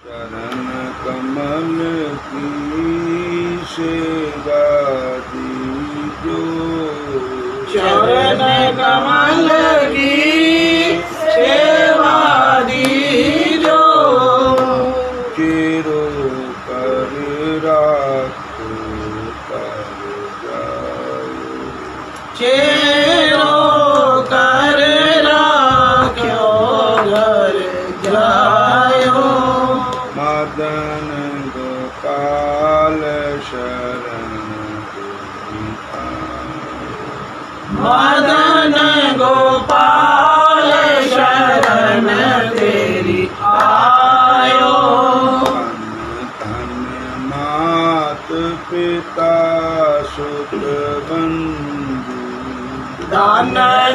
चरण कमल की सेवा दीजो, चरण कमल की सेवा दीजो, चिरो कर राखो कर जायो, चेरो कर राख्यो घर जायो, मदन गोपाल शरण मदन गोपाल शरण तेरी आयो, धन मात पिता सुत बंधु, धन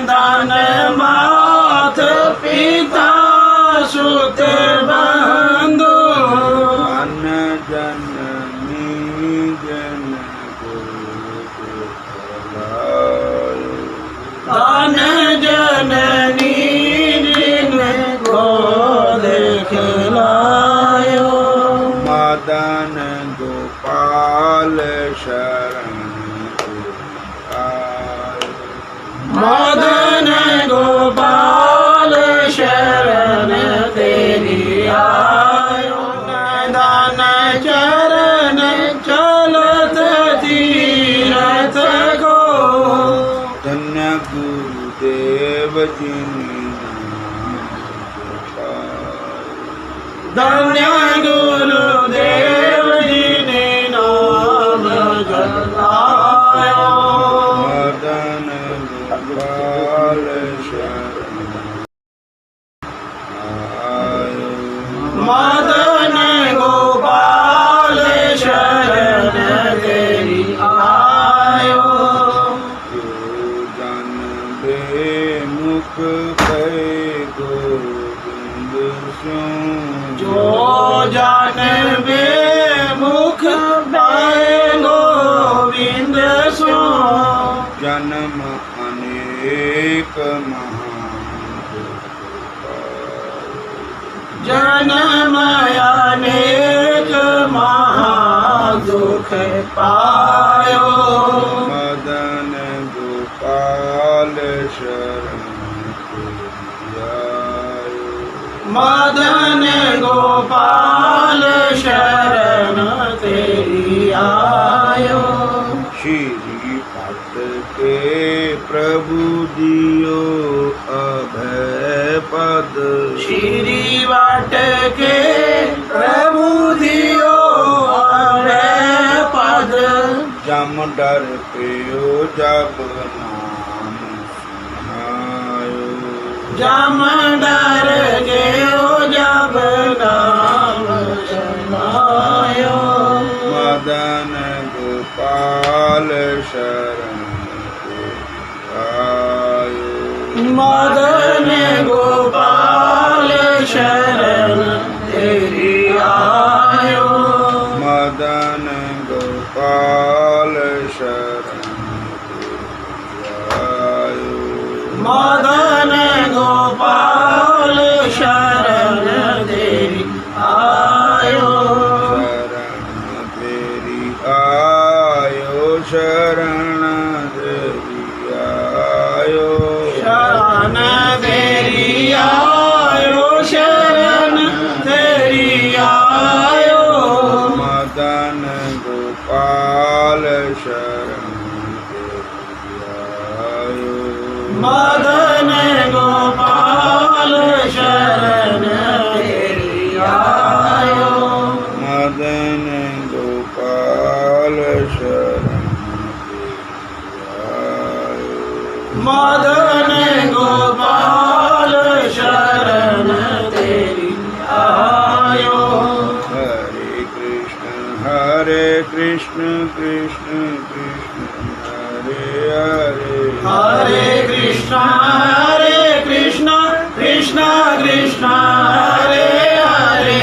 धन मात पिता सुत बंधु, धन जननी जन धन जननी जिनको दिखलायो, मदन गोपाल शरण मदन गोपाल शरण तेरी आयो, दान चरण चलत तीरथ को, धन्य गुरुदेव जिनि धन्य गुरुदेव जी ने नाम जलायो, मदन गोपाल शरण आयो, मदन गोपाल शरण तेरी आयो, जन बेमुख भय गोविंद स्यों, जो जानबे मुख पाए गोविंद सो, जन्म अनेक महान जन्म अनेक महादुख पायो, मदन गोपाल शरण आयो, मदन गोपाल शरण तेरी आयो, श्री भक्त के प्रभु दियो अभय पद, श्री वाट के प्रभु दियो अभय पद, जम डर पेयो जब नाम सुनायो, जम डर गयो जब नाम सुनायो, मदन गोपाल शरण आयो, मदन गोपाल शरण तेरी आयो, मदन गोपाल शरण आयो, मदन गोपाल शरण तेरी आयो, शरण तेरी आयो, शरण तेरी आयो, शरण तेरी आयो, शरण तेरी आयो, मदन गोपाल शरण तेरी आयो, मदन गोपाल शरण तेरी आयो, मदन गोपाल शरण आयो, मदन गोपाल शरण तेरी आयो, हरे कृष्ण कृष्ण कृष्ण हरे हरे, हरे कृष्ण कृष्ण कृष्ण हरे हरे,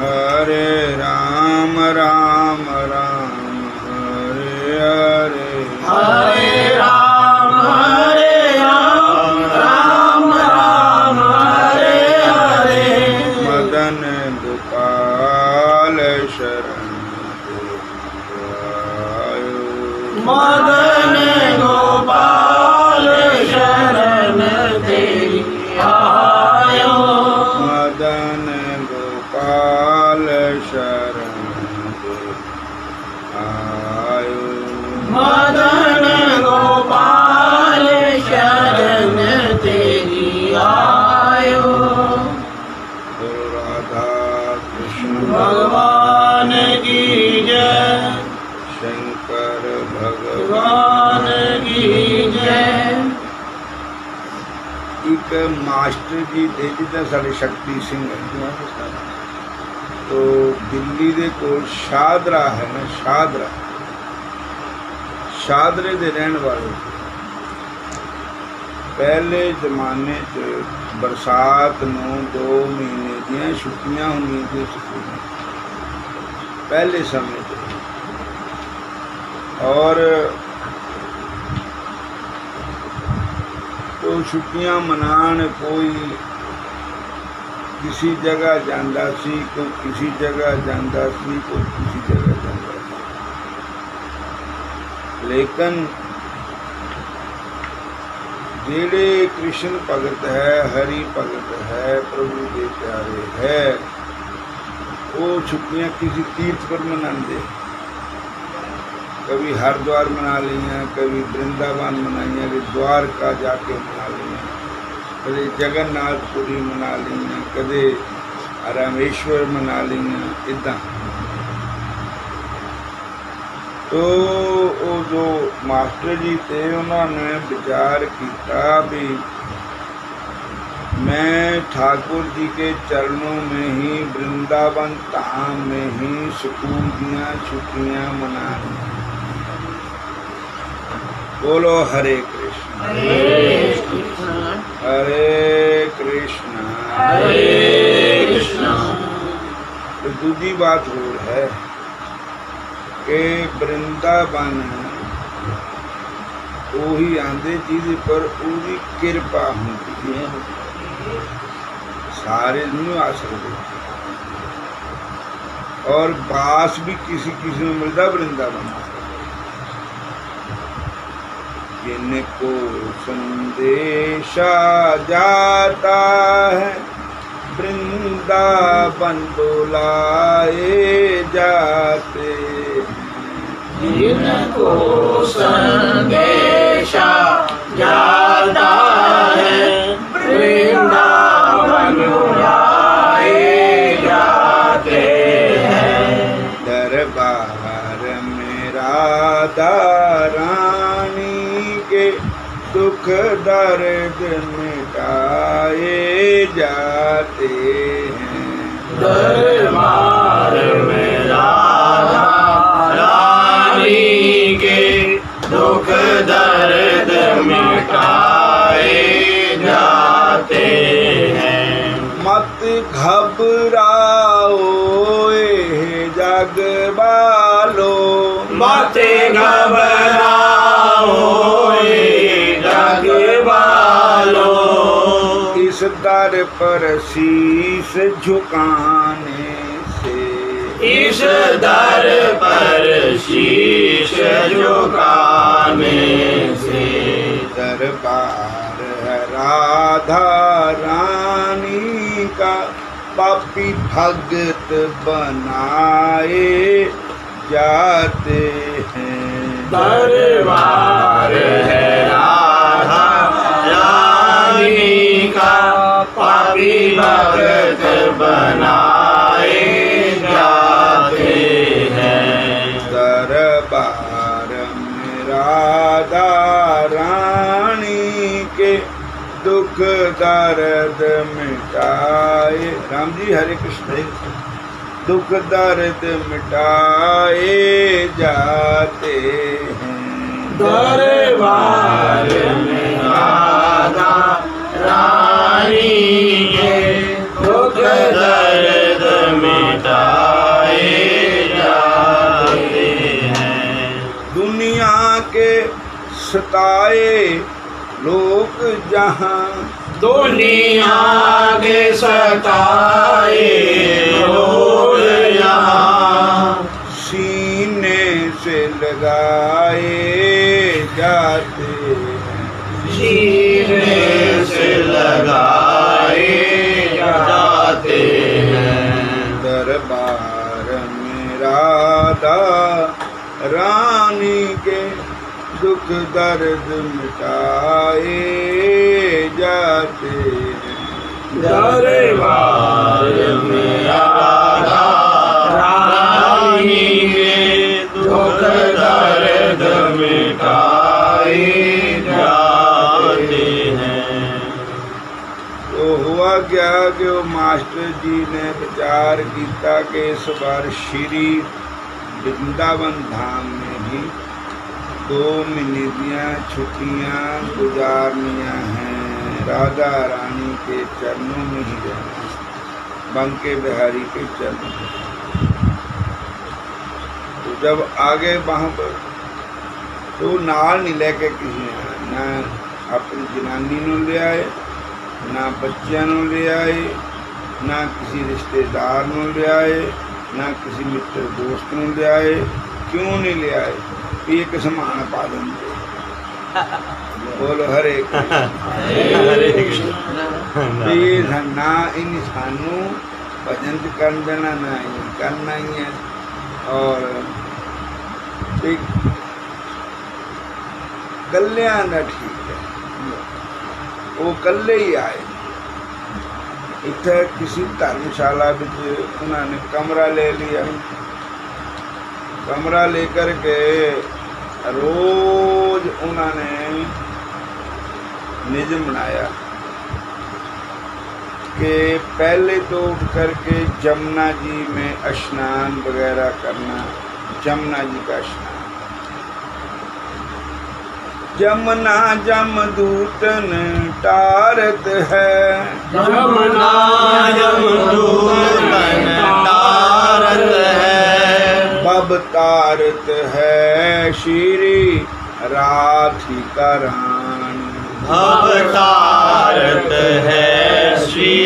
हरे राम राम राम हरे हरे, हरे राम राम राम हरे हरे, शरण आयो। मदन गोपाल शरण तेरी आयो। मदन गोपाल शरण आयो। मदन गोपाल शरण तेरी आयो। गुरु राधा कृष्ण भगवान की जय। शंकर भगवान की जय। एक मास्टर जी थे जिदा साढ़े शक्ति सिंह तो दिल्ली दे कोल शादरा है ना, शादरा शादरे दे रहने वाले पहले जमाने च बरसात नूं 2 महीने दियां छुट्टियां होंदियां सी स्कूल पहले समय च। और तो छुट्टियां मनान कोई किसी जगह जांदा सी, कोई किसी जगह जांदा सी, कोई किसी जगह जांदा सी। लेकिन जेड़े कृष्ण भगत है, हरि भगत है, प्रभु के प्यारे है, वो छुट्टियां किसी तीर्थ पर मनाते। कभी हरिद्वार मना लिया, कभी वृंदावन मनाइया, कभी द्वारका जाके मना लिया, कभी जगन्नाथपुरी मना लिया, कभी रामेश्वर मना लिया, इदा। तो वो जो मास्टर जी थे उन्होंने विचार किया भी मैं ठाकुर जी के चरणों में ही वृंदावन धाम में ही स्कूल दियाँ छुट्टियाँ मना। बोलो हरे कृष्ण हरे कृष्ण हरे कृष्ण। तो दूसरी बात हो है कि वृंदावन वही आंदे जिस पर पूरी कृपा होती है, सारे नहीं आ सकते। और बास भी किसी किसी में मिलता वृंदावन। जिनको संदेशा जाता है वृंदावन बुलाए जाते। जिनको संदेशा जाता है वृंदावन बुलाए जाते हैं। दरबार में राधा रानी के दुख दर्द मिटाए जाते हैं। दरबार में राधा रानी के दुख दर्द मिटाए जाते हैं। मत घबराओ जग बालो, मत घबराओ जग बालो। इस दर पर शीश झुकाने से, इस दर पर शीश झुकाने से। दरबार है राधा रानी का पापी भगत बनाए जाते हैं। दरबार है राधा रानी का पापी भगत बनाए जाते हैं। दरबार में राधा रानी के दुख दर्द मिटाए। राम जी हरे कृष्ण। दुख दर्द मिटाए जाते हैं। दरबार में राधा रानी के दुख दर्द मिटाए जाते हैं। दुनिया के सताए लोग जहाँ, दुनिया के सताए लोग यहाँ राधा रानी के दुख दर्द मिटाए जाते हैं। दरबार में राधा रानी के दुख दर्द मिटाए जाते हैं। तो हुआ क्या कि वो मास्टर जी ने विचार किया कि इस बार श्री वृंदावन धाम में भी 2 महीने दियाँ छुट्टियाँ गुजारनियाँ हैं, राधा रानी के चरणों में ही रहना, बंके बिहारी के चरणों में। तो जब आगे वहाँ पर तो नाल नहीं लेके किसी ने ना अपनी जनानी नूं ले आए, ना बच्चों नूं ले आए, ना किसी रिश्तेदार नूं ले आए, ना किसी मित्र दोस्त नूं ले आए। क्यों नहीं ले आए? एक समान पा देंगे। बोलो हरे कृष्ण। ये ना इन सानू भजन कर देना, ना ही करना ही है। और एक कल्याण का ठीक है, वो कल्ले ही आए। इतने किसी धर्मशाला में उन्होंने कमरा ले लिया, कमरा लेकर के रोज उन्होंने नियम बनाया कि पहले तो उठ करके जमुना जी में स्नान वगैरह करना, जमुना जी का स्नान। जमुना जमदूतन तारत है, जमुना जमदूतन तारत है, बब तारत है श्री राधिका रानी। भव तारत है श्री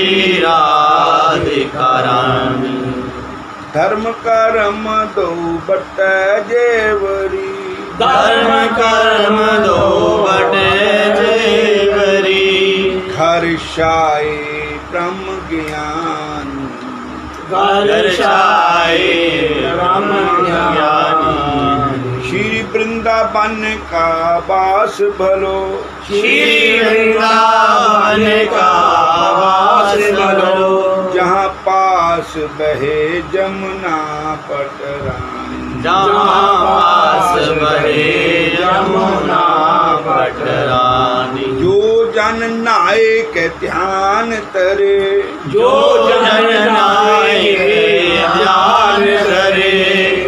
राधिका रानी। धर्म कर्म दो बट जेवरी, धर्म कर्म दो बटे जेवरी। खरशाए ब्रह्म ज्ञान, घरशाए ब्रह्म ज्ञानी। श्री वृंदावन का वास भलो, श्री वृंदावन का वास भलो। जहाँ पास बहे जमुना पटरानी, जहाँ पास बहे जमुना पटरानी। जो जन नाए के ध्यान तरे, जो जन नाए ध्यान करे।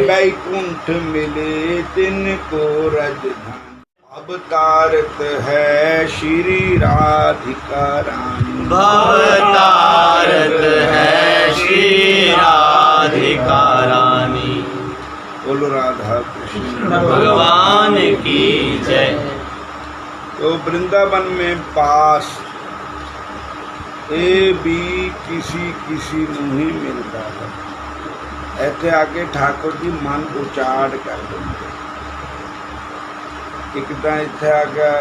वैकुंठ मिले तिनको रजधान। अब तारत है श्री राधिका रानी। भव तारत है श्री राधिका रानी। बोलो राधा कृष्ण भगवान की जय। तो वृंदावन में पास ए भी किसी नहीं मिलता है। ऐसे आके ठाकुर जी मन उचाड़ कर देंगे। एक तो इत्थे आ गया,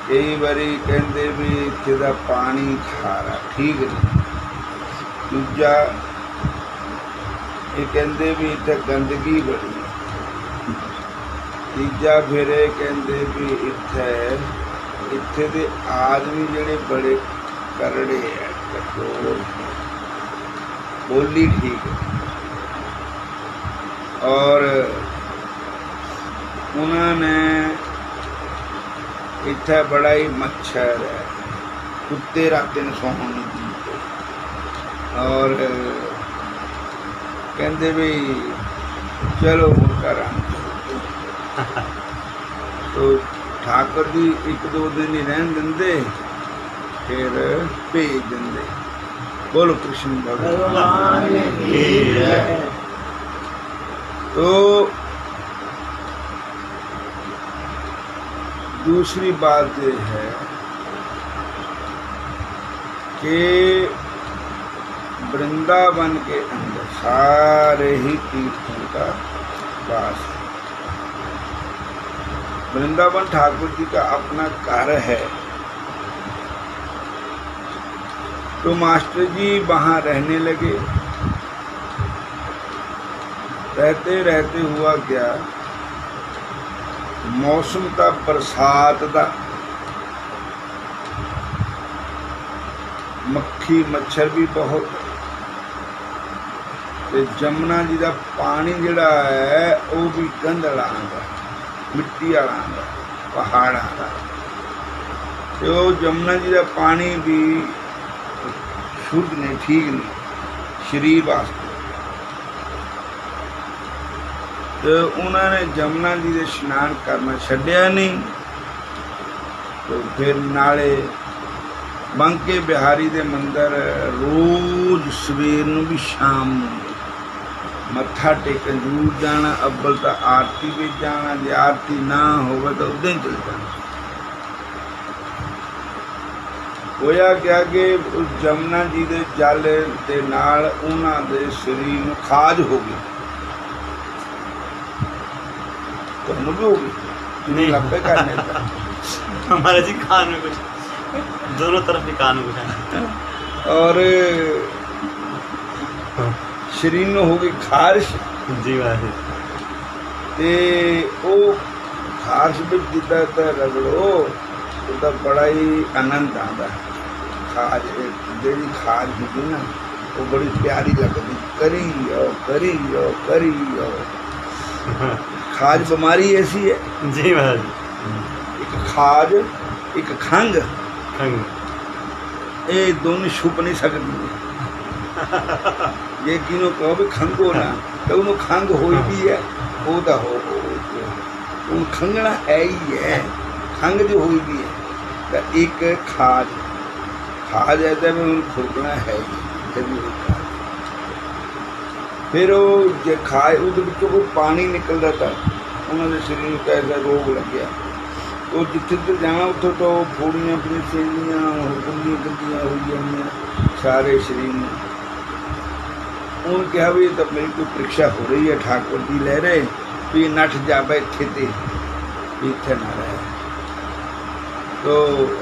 कई बारी कहते भी इत्थे दा पानी खारा ठीक नहीं। दूजा ये कहते भी इत्थे गंदगी बड़ी। तीजा फिर कहते भी इत्थे दे आदमी जेड़े बड़े करड़े है, कठोर, बोली ठीक है। और उन्होंने इत्थे बड़ा ही मच्छर है, कुत्ते रात दिन सोहन नहीं दिते। और कहते भी चलो घर तो ठाकुर जी 1-2 दिन ही रहन देंदे, फिर भेज देंदे। बोलो कृष्ण भगवान की जय। तो दूसरी बात ये है कि वृंदावन के अंदर सारे ही तीर्थों का वास है। वृंदावन ठाकुर जी का अपना घर है। तो मास्टर जी वहाँ रहने लगे। रहते रहते हुआ क्या, मौसम का बरसात का, मक्खी मच्छर भी बहुत, ते जमुना जी का पानी जिहड़ा है वो भी गंदला आंदा, मिट्टी वाला आंदा, पहाड़ा का। तो जमुना जी का पानी भी शुद्ध नहीं, ठीक नहीं शरीर वास्ते। तो उन्होंने जमुना जी दे स्नान करना छड्डिया नहीं। तो फिर नाले बांके बिहारी दे मंदिर रोज सवेर नूं भी शाम नूं मत्था टेकन जरूर जाना। अव्वल तो आरती में जाना, जे आरती ना होवे तो उदां ही चल जाना। होया क्या कि उस जमुना जी दे जल दे नाल उन्हां दे शरीर नूं खाज हो गई। तुहानूं भी हो गई? नहीं। लपे करने का हमारे जी कान में कुछ, दोनों तरफ भी कान में कुछ है। और शरीर नूं हो गई खारिश। जी वाहे। ते ओ खारिश विच जिद्दां तां रगड़ो ਉਹਦਾ बड़ा ही आनंद आता। खाज ਜਿਹੜੀ खाज होती ना वो बड़ी प्यारी लगती। करी जाओ करी जाओ करी जाओ। खाज बीमारी ऐसी है। जी महाराज। एक खाज एक खंघ, खंग ये दोनों छुप नहीं सकती। जे किनों कहो भी खंघो ना तो उन्होंने खंघ होई भी है, वो तो हो उन खंघना है ही है, खंघ जो हुई भी है। तो एक खाज खाज ऐसा में उन खुरकना है ही जरूर खाज। फिर वो जे खाए उस ਵਿੱਚੋਂ कोई पानी निकलता था, उन्होंने शरीर को ऐसा रोग लग गया। तो जिथे जिथे जाना उतो तो फोड़ियाँ अपनी सेवियाँ गुंदियाँ गंदियाँ हुई हैं सारे शरीर में। उन्होंने कहा भी तो मेरी कोई परीक्षा हो रही है, ठाकुर जी ले रहे भी नठ जावे इत्थे ते इत्थे ना रहे। तो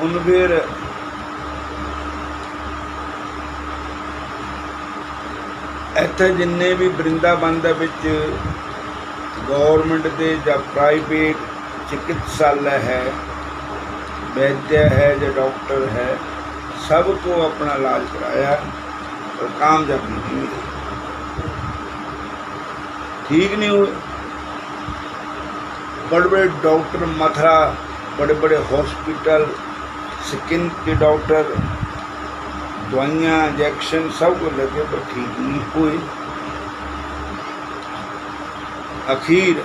उन फिर इत्थे जिन्ने भी वृंदावन दे विच गौरमेंट दे या प्राइवेट चिकित्सालय है, वैद्य है या डॉक्टर है, सब को अपना इलाज कराया और कामयाबी नहीं मिली, ठीक नहीं हुए। बड़े बड़े डॉक्टर मथुरा, बड़े बड़े हॉस्पिटल, स्किन के डॉक्टर, दवाइयाँ इंजैक्शन सब को लगे पर ठीक नहीं हुए। अखीर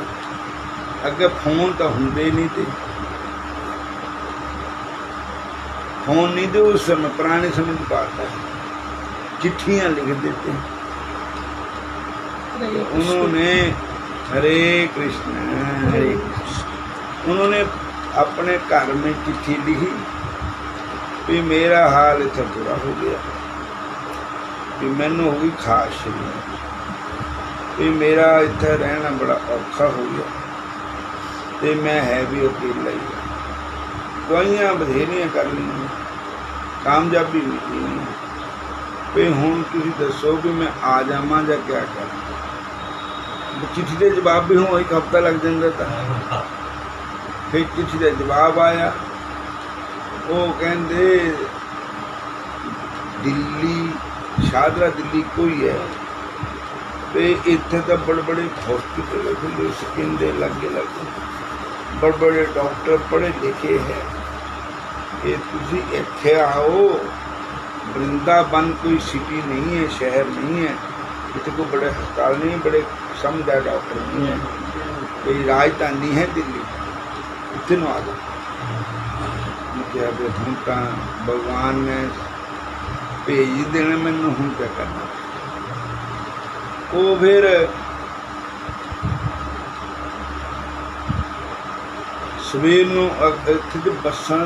अगे फोन तो होंगे नहीं थे, फोन नहीं थे उस समय, पुराने समय की बात है, चिट्ठियाँ लिख देते। उन्होंने हरे कृष्ण हरे कृष्ण, उन्होंने अपने घर में चिट्ठी लिखी भी मेरा हाल इतना बुरा हो गया, भी मैनू हो गई खास शरीर, भी मेरा इतना रहना बड़ा औखा हो गया, तो मैं है भी अकेला ही। दवाइयाँ बथेरियाँ कर ली, कामयाबी मिली नहीं, भी हुण तुसीं दसो भी मैं आ जावां जां क्या करा। चिट्ठी के जवाब भी हूँ एक हफ्ता लग जाता था। फिर चिट्ठी का जवाब आया, वो कहते दिल्ली शादरा दिल्ली कोई है, तो इतने तो बड़े बड़े हॉस्पिटल खुले स्किन के लगे लगे, बड़े बड़े डॉक्टर पढ़े लिखे हैं, ये तुसी इत्थे आओ। वृंदावन कोई सिटी नहीं है, शहर नहीं है, इतने कोई बड़े अस्पताल नहीं, बड़े समझदार डॉक्टर नहीं है, कोई राजधानी है दिल्ली, इतने आ जाओ। क्या हूँ तो भगवान ने भेज देना मैनू, हूँ क्या करना। वो फिर सवेर नूं इत्थे बसां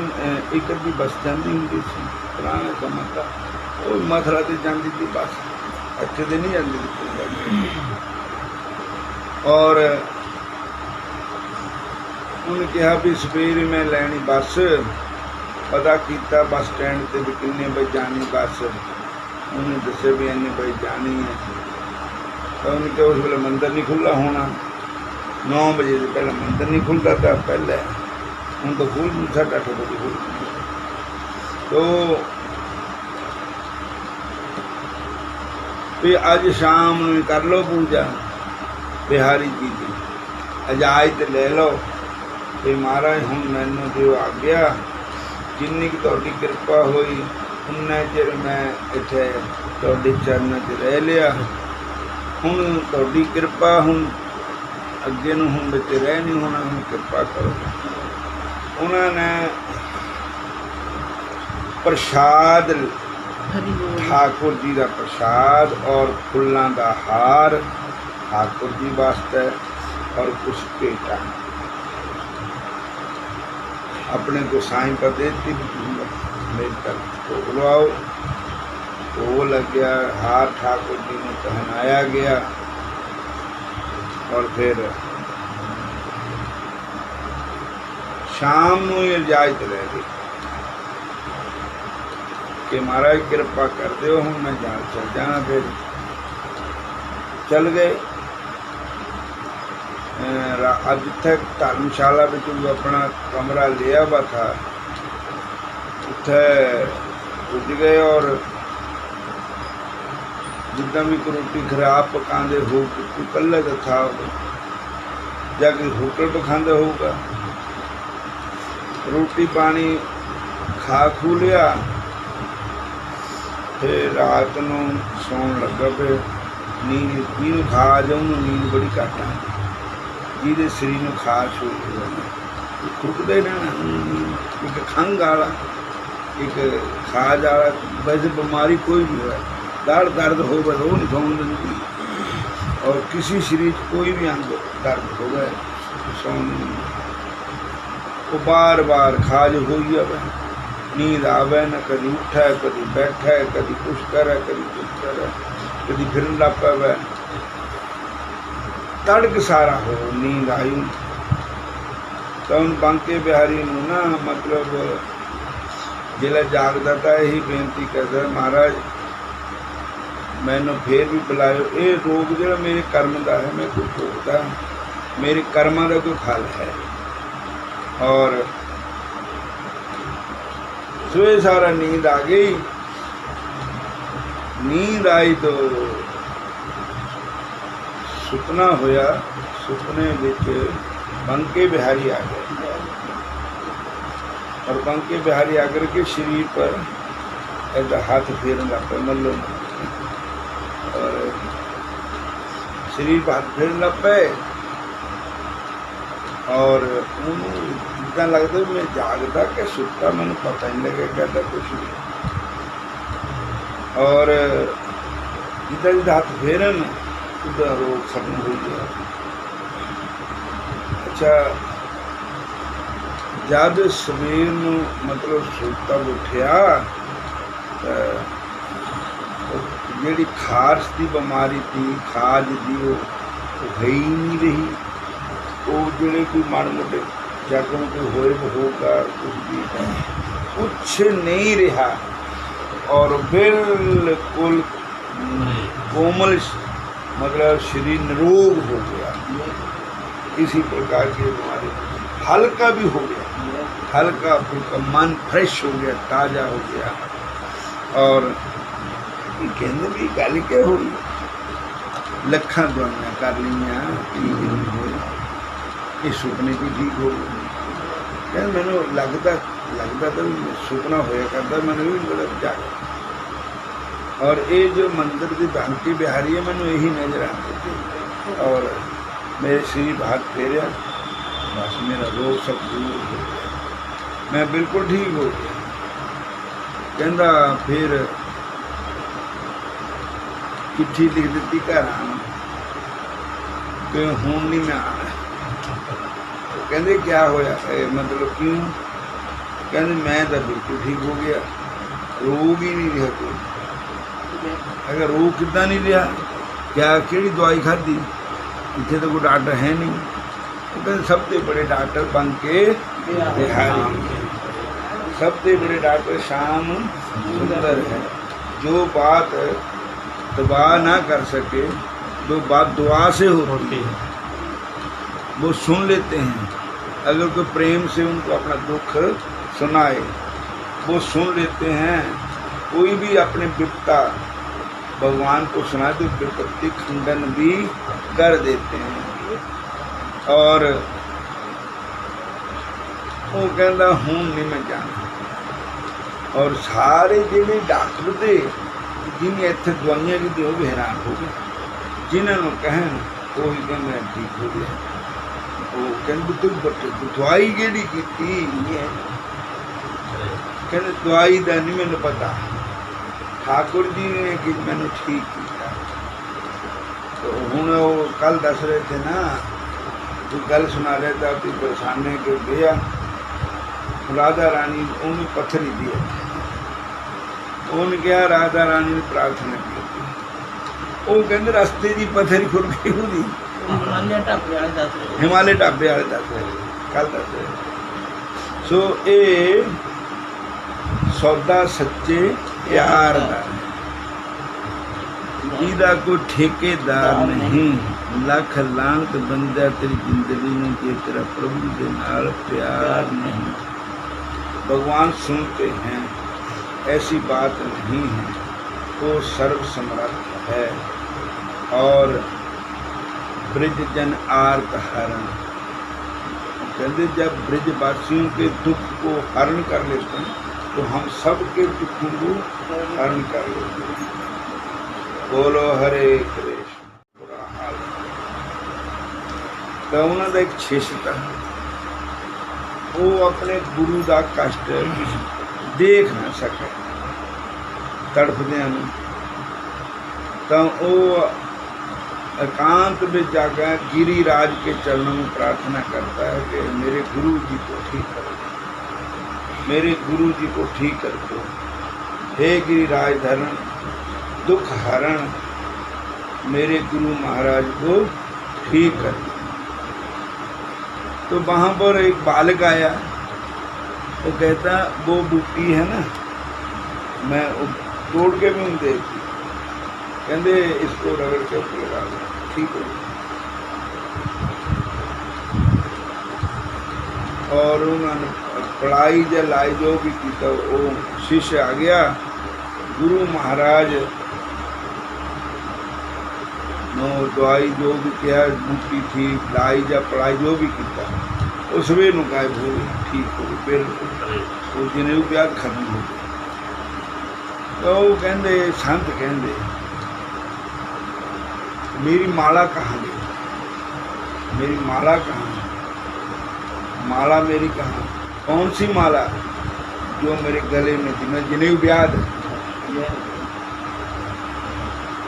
एक अद्धी बस जाती होंगी सी पुराने समय का, वो मथुरा से जाती थी बस, इत्थे तो नहीं जाती थी। और उन्हें कहा भी सवेरे मैं लैनी बस, पता किया बस स्टैंड से भी किन्ने बजे जानी बस, उन्हें दसे भी इन्ने बजे जानी है। तो उनके उस वेले मंदिर नहीं खुला होना, 9 बजे से पहले मंदिर नहीं खुलता था पहले, हूँ तो खुल 8:30 बजे खुल। तो फिर अज शाम नूं कर लो पूजा बिहारी जी की, इजाजत ले लो कि महाराज हुण मैनूं जो आ गया, जिन्नी कि तुहाडी किरपा होई उन्ना चिर मैं इत्थे तुहाडे चरणों च रह लिया, हुण तुहाडी किरपा, हुण अगे नूं हुण विच रह नहीं होना, हुण किरपा करो। उन्होंने प्रसाद ठाकुर जी का प्रसाद और फुलों का हार ठाकुर जी वास्ते और कुछ भेटा अपने गोसाई पर देती, मेरे तक भोग लवाओ। वो लग गया, हार ठाकुर जी ने पहनाया गया और फिर शाम नूं इजाजत ले ली कि महाराज कृपा कर दो, हूँ मैं जान चल जाना। फिर चल गए। अब तक धर्मशाला में जो अपना कमरा लिया हुआ था उत्थे पुज गए और जिदा भी कोई रोटी खराब पकाते हो, कोई कल्ले तो था जाके होटल पकाते होगा, रोटी पानी खा खू लिया। फिर रात को सौन लगा, फिर नींद ਜਿਹਨੂੰ खा जाऊँ नींद बड़ी घट आती, ਜਿਹਦੇ ਸਰੀਰ ਨੂੰ ਖਾਸ ਹੋ ਖੁਰਕਦੇ ਰਹਿਣਾ, एक खंघ वाला एक खाज वाला। वैसे बीमारी कोई भी हो, दाढ़ दर्द हो गए वो नहीं सौन देती, और किसी शरीर कोई भी अंग दर्द हो गए सौन नहीं, वो बार बार खाज हो जाए, नींद आवे न, कभी उठे कभी बैठे, कभी कुछ करे कभी कुछ करे, कभी फिर लग पावे, तड़क सारा हो नींद आई। तो उन बांके बिहारी नूं ना मतलब जिला जागदा था यही बेनती करदा, महाराज मैनू फिर भी बुलायो, ये रोग जो मेरे कर्म का है, मैं कुछ भोगदा, मेरे कर्मां का कोई फल है। और सुबह सारा नींद आ गई। नींद आई तो सुपना होया, सुपने विच बंके बिहारी आ गए और बंके बिहारी आकर के शरीर पर ऐसा हाथ फेरन लग पे, मल्लो और शरीर पर हाथ फेरन लग पे और इतना लगता मैं जागदा कि सुता, मैंने पता नहीं लगे कहता कुछ नहीं। और जिदा जिदा हाथ फेरन उदा रोग खत्म हो गया। अच्छा, जब सवेर नूं मतलब सुता उठिया जी खारश की बीमारी थी, खाज की वो है ही नहीं रही। वो जोड़े कोई माड़े मोटे जख्म कोई होगा कुछ नहीं रहा और बिल्कुल कोमल मतलब शरीर निरोग हो गया। किसी प्रकार की बीमारी हल्का भी हो गया, हल्का फुल्का मन फ्रेश हो गया, ताज़ा हो गया। और कहते भी गल क्या हुई, लखा दवाइयां कर लिया, ये सुपने भी ठीक हो गए। कहते मैंने लगता तो सुपना होया करता, मैंने भी बड़ा जागा। और ये जो मंदिर की बांके बिहारी है, मैंने यही नजर आती थी और मेरे शरीर हाथ फेरिया, बस मेरा रोग सब दूर हो गया, मैं बिल्कुल ठीक हो गया। कहता फिर चिट्ठी लिख दी घर आना कि हूँ नहीं मैं आना। तो कहते क्या होया, मतलब क्यों? कहते मैं तो बिल्कुल ठीक हो गया, रोग ही नहीं रहा कोई। अगर रोग कितना नहीं रहा, क्या केड़ी दवाई खाधी, इतने तो कोई डॉक्टर है नहीं। वो कहते सबसे बड़े डॉक्टर बंके बिहारी, सबसे बड़े डॉक्टर श्याम सुंदर है। जो बात दबा ना कर सके वो बात दुआ से होती होती है, है। वो सुन लेते हैं। अगर कोई प्रेम से उनको अपना दुख सुनाए, वो सुन लेते हैं। कोई भी अपने विपत्ता भगवान को सुनाए तो विपत्ति खंडन भी कर देते हैं। और वो कहता हूँ नहीं मैं जाना। और सारे जिहड़े डॉक्टर थे जिन्हें इत्थे दवाइयां की वो भी हैरान हो गए। जिन्होंने कहन वो ही कहते मैं ठीक हो गया। वो कहते तू दवाई केड़ी कीती है? कहते दवाई का नहीं मैंने पता, ठाकुर जी ने कि मैंने ठीक किया। तो हुण वो कल दस रहे थे ना, तो गल सुना रहे था कि बरसाने के गया राधा रानी उन्हें पत्थरी दिया। उन्हें क्या राधा रानी ने प्रार्थना की थी। वो कहते रास्ते की पत्थरी खुर गई हुई हिमालय ढाबे वाले दस रहे कल दस रहे। सो ये सौदा सच्चे प्यार का, जिहदा कोई ठेकेदार नहीं। लख लानत बंदा तेरी जिंदगी में जे तेरा प्रभु के नाल प्यार नहीं। भगवान सुनते हैं, ऐसी बात नहीं है। वो सर्व समर्थ है। और ब्रज जन आर्त हरण, कहते जब ब्रजवासियों के दुख को हरण कर लेते हैं तो हम सबके दुखों को हरण कर लेते हैं। बोलो हरे कृष्ण। बुरा हाल तो उन्होंने का एक शिष्य था, वो अपने गुरु का कष्ट देख ना सके तड़फदियां नूं। तो वो एकांत में जाकर गिरिराज के चरणों में प्रार्थना करता है कि मेरे गुरु जी को ठीक कर दो, मेरे गुरु जी को ठीक कर दो। हे गिरिराज धरण दुख हरण, मेरे गुरु महाराज को ठीक कर दो। तो वहाँ पर एक बालक आया, वो कहता वो बूटी है ना, मैं तोड़ के भी उन देखती, कहते इसको रगड़ के ऊपर लगा दो ठीक हो। और उन्होंने पढ़ाई जलाई जो भी की, तो वो शिष्य आ गया। गुरु महाराज नो दवाई जो भी किया बूटी थी, लाई या पढ़ाई जो भी किया, उस वे गायब हो गई, ठीक हो गई बिल्कुल। तो जिन्हें भी प्यार खत्म हो गया। तो वो कहते संत कहते मेरी माला कहाँ गई, मेरी माला कहाँ है? माला मेरी कहाँ? कौन सी माला जो मेरे गले में थी? मैं जिन्हें ब्याह है।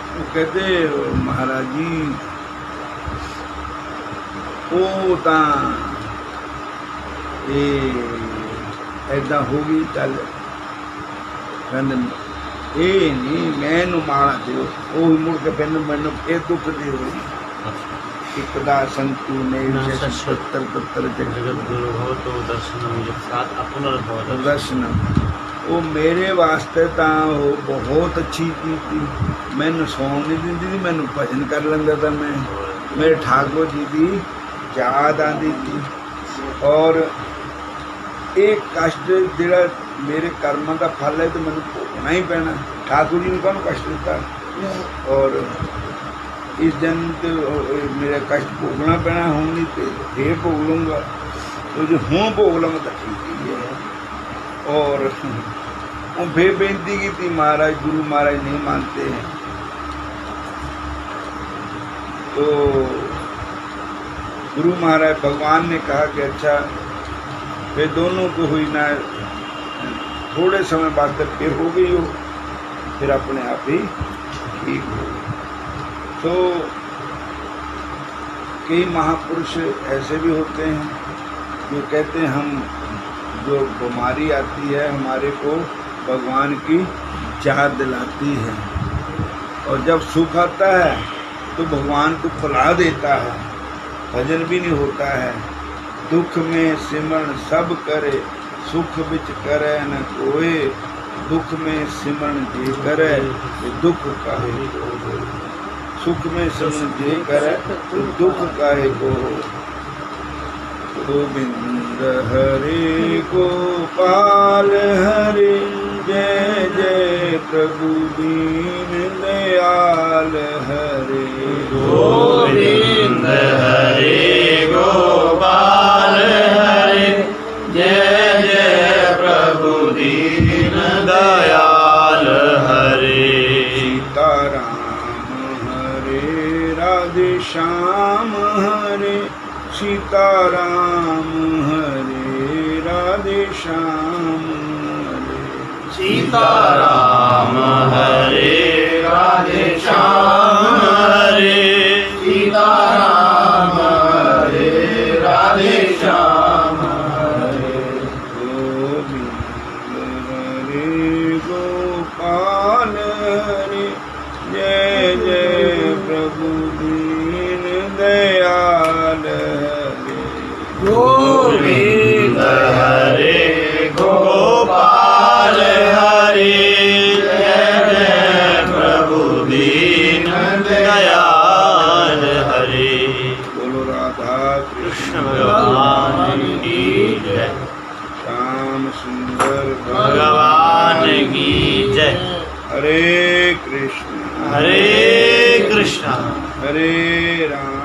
वो कहते महाराज जी वो तो ऐदा हो गई गल। कहते ये नहीं मैनू माला दो, वो मुड़ के फिर मैनू फिर दुख दी हुई। एकदा संतु ने सत्तर पत्तर जगत गुरु हो तो दर्शनम यत्सात अपुनर्भव दर्शनम। वो मेरे वास्ते तो वो बहुत अच्छी चीज थी। मैनू सौन नहीं दी थी, मैनू भजन कर लेंदा था मैं, मेरे ठाकुर जी की याद आती थी। और एक कष्ट जिहड़ा मेरे कर्म का फल है तो मैंने भोगना ही पैना। ठाकुर जी ने कौन कष्ट दिता? और इस जन्म तो मेरा कष्ट भोगना पैना, हूँ नहीं तो फिर भोग लूँगा। तो जो हूँ भोग लूँगा तो ठीक ही है। और फिर बेनती की थी, महाराज गुरु महाराज नहीं मानते हैं। तो गुरु महाराज भगवान ने कहा कि अच्छा फिर दोनों को हुई ना, थोड़े समय बाद तक फिर हो गई हो, फिर अपने आप ही ठीक हो गई। तो कई महापुरुष ऐसे भी होते हैं जो कहते हैं हम जो बीमारी आती है हमारे को भगवान की याद दिलाती है, और जब सुख आता है तो भगवान को भुला देता है, भजन भी नहीं होता है। दुख में सिमरण सब करे, सुख बिच करे न कोई, दुख में सिमरण जे करे दुख काहे। सुख में समझे कर तो दुख काहे को। गोविंद हरे गोपाल हरे जय जय प्रभु दीन दयाल हरे। गोविंद हरे गोपाल हरे जय जय प्रभु दीन दयाल हरे। सीताराम हरे राधे श्याम हरे सीताराम हरे राधे श्याम हरे। सीताराम हरे राधे श्याम हरे सीताराम हरे राधे श्याम हरे। गोविंद हरे गोपाल हरे जय जय प्रभु दीन दयाल हरे। गोविंद हरे गोपाल हरे जय जय प्रभु दीन दयाल हरे। बोलो राधा कृष्ण भगवान की जय। श्याम सुंदर भगवान की जय। हरे कृष्ण हरे कृष्ण हरे राम